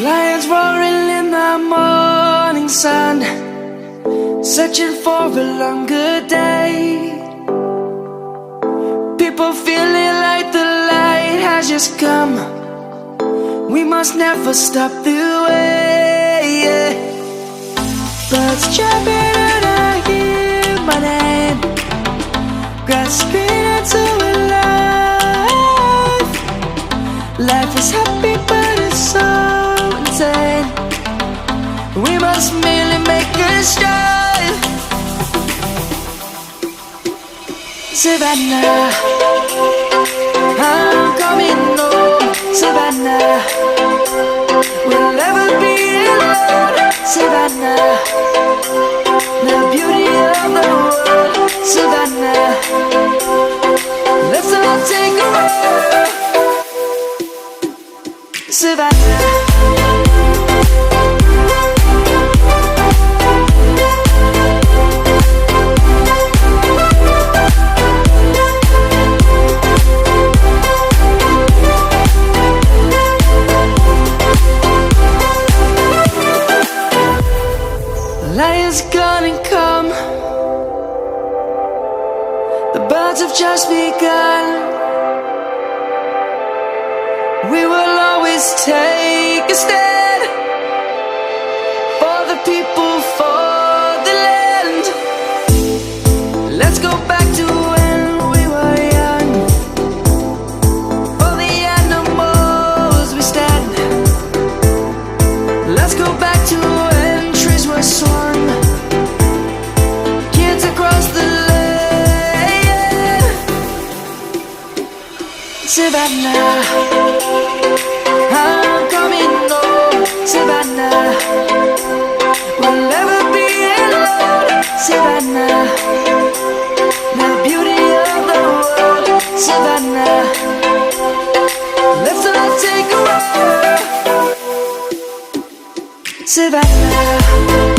Lions roaring in the morning sun, searching for a longer day. People feeling like the light has just come. We must never stop the way. Birds jumping and I hear my name, grasping into a life. Life is happy but it's so insane. We must merely make a strive. Savannah, I'm coming home. Savannah, we'll never be alone. Savannah, the beauty of the world. Savannah, let's all take a ride. Savannah. Lion's gonna come. The birds have just begun. We will always take a stand for the people, for the land. Let's go back to when we were young. For the animals we stand. Let's go back to when trees were swung. Kids across the land. Savannah, I'm coming home. Savannah, we'll never be alone. Savannah, the beauty of the world. Savannah. Savannah.